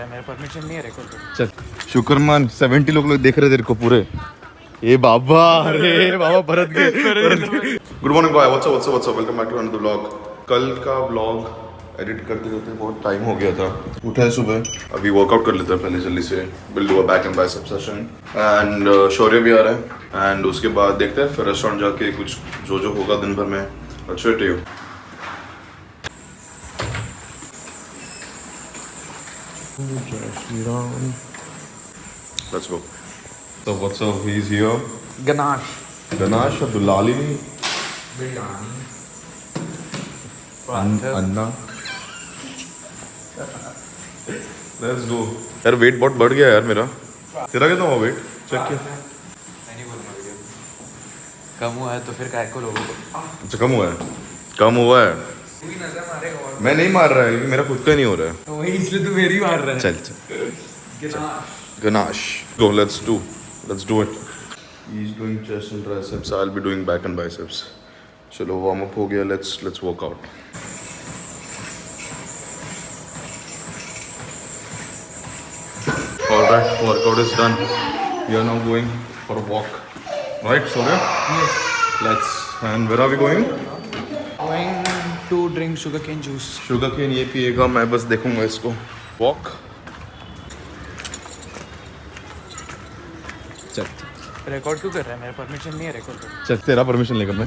मेरा परमिशन नहीं है रिकॉर्ड करने। चल शुक्रमान 70 लोग देख रहे तेरे को पूरे। ए बाबा, अरे बाबा भरत गए। Good morning bye, what's up, welcome back to another vlog. कल का व्लॉग एडिट करते करते बहुत टाइम हो गया था। उठा है सुबह, अभी वर्कआउट कर लेते हैं पहले जल्दी से। Will do a back and bicep session and Shaurya भी आ रहा है एंड उसके बाद देखते हैं फिर रेस्टोरेंट जाके कुछ जो होगा दिन भर में। अच्छे to you. Let's go. So what's up? He's here. Ganache or Dulali? Biryani Anna. Let's go. यार वेट बहुत बढ़ गया यार मेरा। तेरा कितना हुआ वेट? चेक किया? नहीं बोलूँगा वीडियो कम हुआ है तो फिर काय को लोगों को अच्छा कम हुआ है? कम हुआ है? तू ही नजर मारेगा और मैं नहीं मार रहा है क्योंकि मेरा खुद का नहीं हो रहा है। तो वही इसलिए तू मेरी मार रहा है। चल Ganache. Go, let's do it. He's doing chest and triceps. I'll be doing back and biceps. चलो warm up हो गया. Let's work out. Alright, workout is done. We are now going for a walk. Right, Surya? Yes. And where are we going? Going to drink sugarcane juice. Sugarcane ये पिएगा, मैं बस देखूंगा इसको. Walk. चल record क्यों कर रहा है? मेरा परमिशन नहीं है रिकॉर्ड करने। चल तेरा परमिशन लेकर मैं।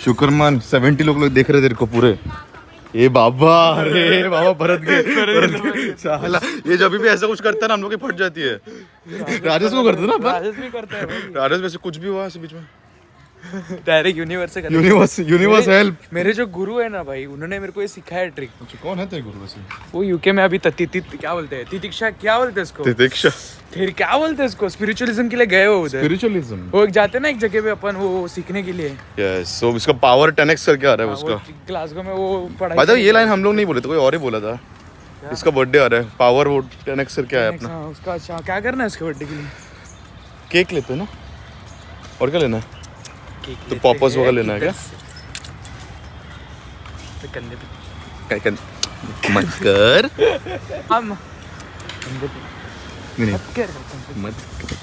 शुक्रमान 70 लोग देख रहे तेरे को पूरे। ए बाबा, अरे बाबा भरत गए। साला ये जब भी ऐसा कुछ करता है ना हम लोग की फट जाती है। राजेश को करते ना अपन। राजेश भी करता है भाई। राजेश वैसे कुछ भी हुआ इस बीच में। डायरेक्ट यूनिवर्स से कर यूनिवर्स हेल्प। मेरे जो गुरु है ना भाई, उन्होंने मेरे को ये सिखाया ट्रिक। कौन है तेरे गुरु वैसे? वो यूके में अभी क्या बोलते हैं, तितिक्षा क्या बोलते हैं इसको? तितिक्षा फिर क्या बोलते हैं इसको? स्पिरिचुअलिज्म के लिए गए हो उधर। स्पिरिचुअलिज्म वो एक जाते ना एक जगह पे अपन वो सीखने के लिए। यस, सो इसका पावर 10x करके आ रहा है उसका। ग्लासगो में वो पढ़ाई। भाई ये लाइन हम लोग नहीं बोले थे, कोई और ही बोला था। इसका बर्थडे आ रहा है, पावर वो 10x करके आया अपना। उसका अच्छा क्या करना है उसके बर्थडे के लिए? केक लेते हैं ना, और क्या लेना है? तो पॉपर्स वगैरह लेना है क्या? कंधे पे मत कर। हम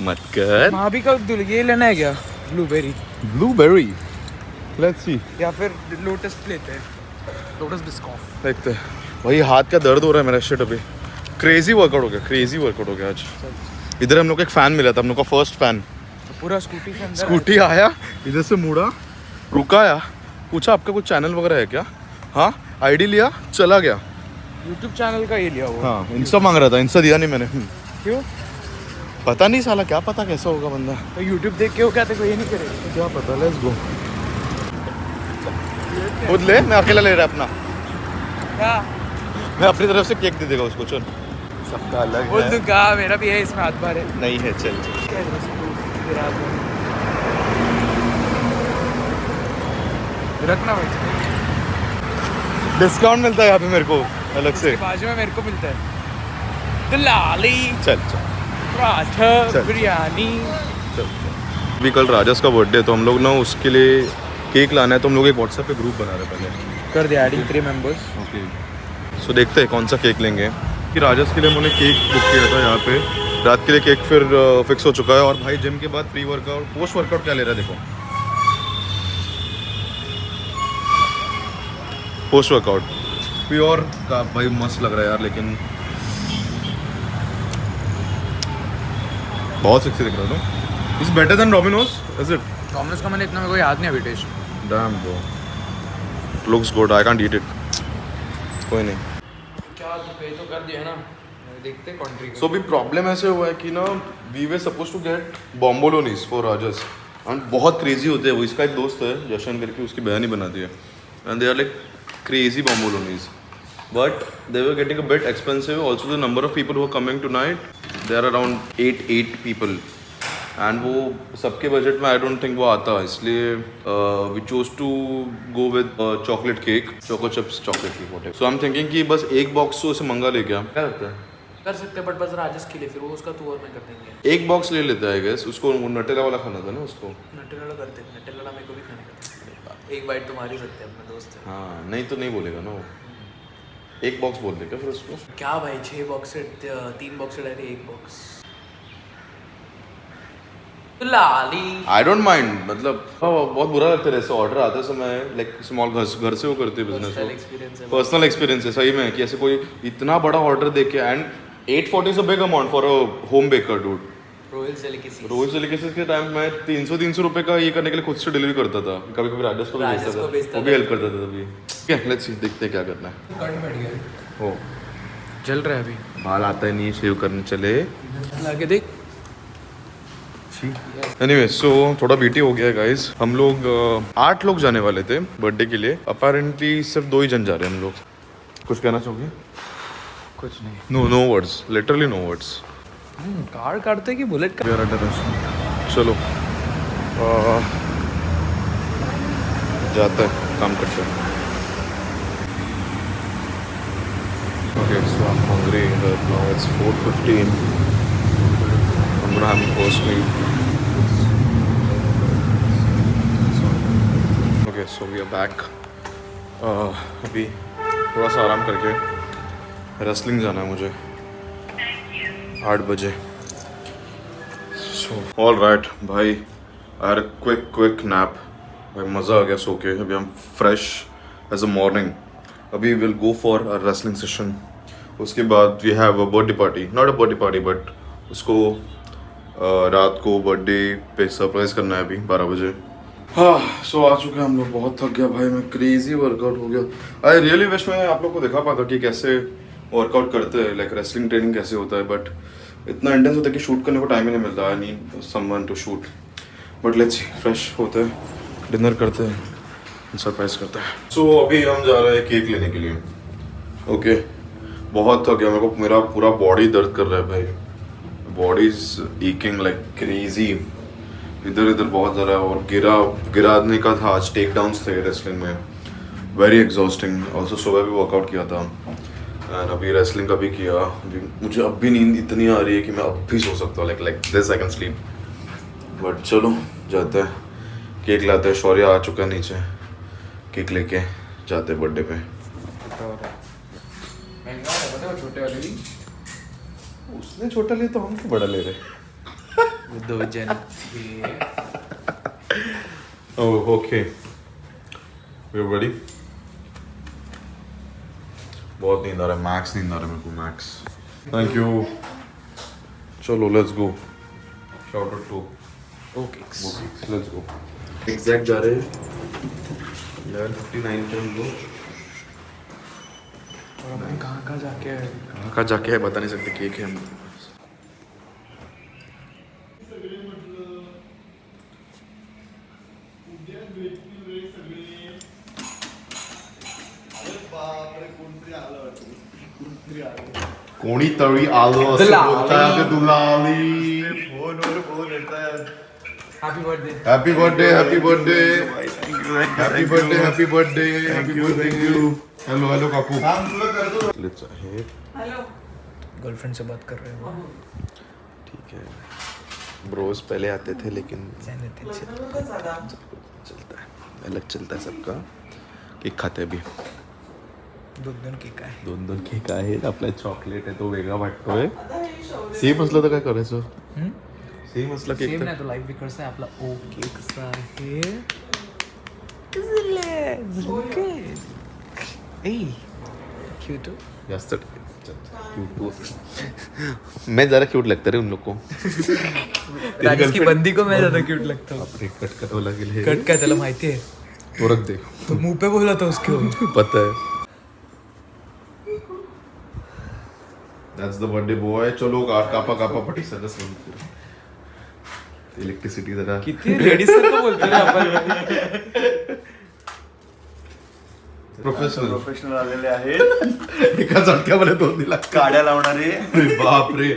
मत कर। भाभी का ये लेना है क्या? ब्लूबेरी लेट्स सी, या फिर लोटस लेते हैं, लोटस बिस्कॉफ। देखते हैं। भाई हाथ का दर्द हो रहा है मेरा शिट अभी। क्रेजी वर्कआउट हो गया आज। इधर हम लोग को एक फैन मिला था, हम लोग का फर्स्ट फैन। पूरा स्कूटी के अंदर स्कूटी आया, इधर से मुड़ा, रुकाया, पूछा आपका कुछ चैनल वगैरह है क्या? हाँ, आईडी लिया, चला गया। यूट्यूब चैनल का ये लिया वो। हाँ, इंस्टा मांग रहा था, इंस्टा दिया नहीं मैंने। क्यों? पता नहीं साला, क्या पता कैसा होगा बंदा। तो यूट्यूब देख के वो क्या तेरे को ये नहीं करेगा? क्या पता, लेट्स गो। खुद ले, मैं अकेला ले रहा अपना। क्या? मैं अपनी तरफ से केक दे देगा उसको। चल, सबका अलग बोल है। दूँ का मेरा भी है इसमें हाथ बार है। नहीं है, चल। रखना भाई, डिस्काउंट मिलता है यहाँ पे मेरे को अलग से। बाजू में मेरे को मिलता है दलाली, चल पराठा, चल। बिरयानी। अभी कल राजस का बर्थडे है तो हम लोग ना उसके लिए केक लाना है, तो हम लोग एक व्हाट्सएप पे ग्रुप बना रहे हैं पहले। कर दिया एडिंग 3 मेंबर्स। ओके, सो देखते हैं कौन सा केक लेंगे। कि राजस के लिए हमने केक बुक किया था यहाँ पे, रात के लिए केक फिर फिक्स हो चुका है। और भाई जिम के बाद प्री वर्कआउट पोस्ट वर्कआउट क्या ले रहा है देखो। पोस्ट वर्कआउट प्योर का भाई मस्त लग रहा है यार, लेकिन बहुत सेक्सी दिख रहा है। It's better than Domino's, is it? Domino's का मैंने इतना, मेरे को याद नहीं अभी taste. Damn bro, looks good, I can't eat it. कोई नहीं। क्या तू पे तो कर दिया ना, देखते कंट्री। सो भी प्रॉब्लम ऐसे हुआ है कि ना we were supposed to get bombolonis for Raj's and बहुत क्रेजी होते हैं वो। इसका एक दोस्त है जशन करके, उसकी बहन ही बनाती है and they are like crazy bombolonies, but they were getting a bit expensive. Also the number of people who are coming tonight, they are around 8 people and वो सबके बजट में I don't think वो आता, इसलिए we chose to go with chocolate cake, choco chips chocolate cake whatever. So I'm thinking कि बस एक box तो उसे मंगा ले क्या, क्या लगता है? कर सकते हैं, बट बस राजस के लिए, फिर वो उसका तू और मैं कर देंगे। एक बॉक्स ले लेते हैं आई गेस। उसको नटेला वाला खाना था ना उसको। नटेला वाला करते हैं, नटेला वाला मेरे को भी खाने का। एक बाइट तुम्हारी सकते हैं, अपने दोस्त है। हाँ, नहीं तो नहीं बोलेगा ना वो। एक बॉक्स बोल दे क्या फिर उसको? क्या भाई 6 बॉक्स से 3 बॉक्स से direct 1 box Lali. I don't mind, मतलब बहुत बुरा लगता है ऐसे ऑर्डर आते समय, लाइक स्मॉल घर से वो करते बिजनेस Personal को, experience है। पर्सनल एक्सपीरियंस है सही में कि ऐसे कोई इतना बड़ा ऑर्डर दे के, and 840 a big amount for a home baker dude. Royal delicacy rose delicacies के टाइम में 300 रुपए का ये करने के लिए खुद से डिलीवरी करता था, कभी कभी राजेश को भी राजेश को भेजता भेजता था, वो भी हेल्प करता था तभी। ठीक है, लेट्स सी, देखते हैं क्या करना है। कट बैठ गया हो चल रहा है अभी बाल आता है नहीं, शेव करने चले। लाके देख। एनीवे सो थोड़ा बीटी हो गया है गाइस। हम लोग 8 लोग जाने वाले थे बर्थडे के लिए, अपेरेंटली सिर्फ 2 ही जन जा रहे हैं हम लोग। कुछ कहना चाहोगे? कुछ नहीं। No words, literally no words. Car काटते कि बुलेट का? चलो जाते हैं, काम करते हैं। Okay, so I'm hungry. Now it's 4:15. I'm gonna have my first meal. Okay, so we are back. अभी थोड़ा सा आराम करके रेसलिंग जाना है मुझे 8 बजे। So all right, भाई I had a quick nap. भाई मज़ा आ गया सो के। अभी हम फ्रेश एज अ मॉर्निंग। अभी will go for a wrestling session. उसके बाद we have a birthday party, not a birthday party but उसको रात को बर्थडे पे सरप्राइज करना है अभी 12 बजे। हाँ सो आ चुके हैं हम लोग। बहुत थक गया भाई मैं, क्रेजी वर्कआउट हो गया। आई रियली विश मैं आप लोग को दिखा पाता कि कैसे वर्कआउट करते हैं, लाइक रेसलिंग ट्रेनिंग कैसे होता है, बट इतना इंटेंस होता है कि शूट करने को टाइम ही नहीं मिलता। I need someone to shoot. But let's see, fresh होते हैं, डिनर करते हैं, सरप्राइज करते हैं। सो अभी हम जा रहे हैं केक लेने के लिए। ओके बहुत थक गया मेरे को, मेरा पूरा बॉडी दर्द कर रहा है भाई। बॉडी इज ईकिंग लाइक क्रेजी, इधर इधर बहुत ज़्यादा। और गिराने का था आज, टेक डाउन्स थे रेसलिंग में, वेरी एग्जॉस्टिंग। ऑल्सो सुबह भी वर्कआउट किया था एंड अभी रेसलिंग का भी किया। अभी मुझे अब भी नींद इतनी आ रही है कि मैं अब भी सो सकता हूँ, like this I can sleep. But चलो जाते हैं, केक लाते हैं। शौर्य आ चुका है नीचे, केक लेके जाते हैं बर्थडे पे। छोटे वाले भी उसने छोटा लिया तो हम क्यों बड़ा ले रहे? 2 जन oh okay, we are ready. बहुत नींद आ रहा है, मैक्स नींद आ रहा है मेरे को, मैक्स। Thank you. चलो let's go. Shout out to okay, let's go. Exact जा रहे हैं 11:59 पे हम लोग। और हमें कहाँ जाके है बता नहीं सकते, केक है हम लोग। कोणी तळी आलो असं बोलताय दुलाली। फोनवर येतात। Happy birthday, happy birthday, happy birthday, happy birthday, happy birthday, happy birthday you. Hello hello Kaku. Hello. Girlfriend से बात कर रहे हो? ठीक है, ब्रोस पहले आते थे लेकिन चलता है, अलग चलता है सबका। केक खाते अभी, 2 केक आहे, 2 केक आहेत। आपला चॉकलेट आहे तो वेगळा वाटतोय। सेम असलं तर काय करायचं? सेम असला केक सेम तर नाही तो लाईफ बिकर्स आहे आपला। ओ केक कसा आहे? क्यूट जास्त क्यूट। मैं ज़रा क्यूट लगता है उन लोग को। राजेश की बंदी को मैं ज्यादा क्यूट लगता हूँ। अपने कट का तो लगे कट काय त्याला माहिती है? तो रख दे, तो मुंह पे बोला था उसके। पता है। That's the birthday boy. चलो कापा पटी सदस इलेक्ट्रिसिटी जरा किती लेडीज सारखं बोलतो रे आपण। प्रोफेशनल आलेले आहेत। एका झटक्यामध्ये 2 दिला, काड्या लावणारे। बाप रे,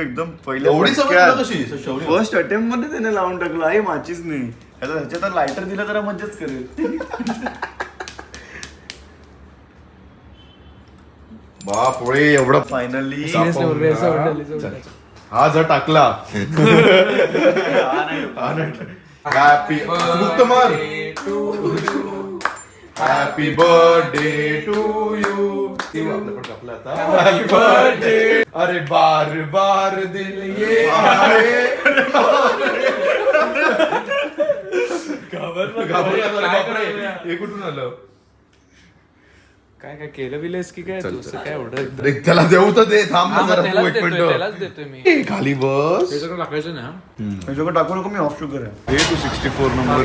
एकदम पहिल्या एवढी समजलं कशी? फर्स्ट अटेम्प्ट मध्ये त्याने लावून टाकलं आहे, माचीच नाही। ह्याच्यात लायटर दिलं तर मजाच करेल। बाप रे, एवढा फायनली हा जर टाकला हॅपी मुक्त मार। Happy birthday to you. आपलं पण कापलं आता. Happy birthday. अरे बार बार दिल ये आए. हे कुठून आलं? काय काय केलं बिलेस की काय दुसरं काय एवढं अरे त्याला देऊ तर दे. थांब ना जरा तू एक त्यालाच मिनिट. देतोय मी. ए, खाली बस. हे सगळं टाकायचं ना. त्याच्याकडे टाकू नको, मी ऑफ शुगर आहे. हे 264 नंबर.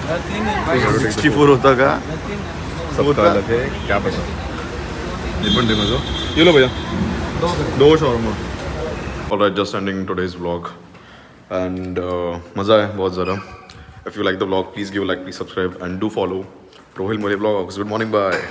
64 होता का? होता लगे क्या पता. ये पण दे मुझे. ये लो भैया. दो shawarma. Alright, just ending today's vlog. And मजा है बहुत ज़्यादा. If you like the vlog, please give a like, please subscribe and do follow Rohil Mole Vlogs. Good morning, bye.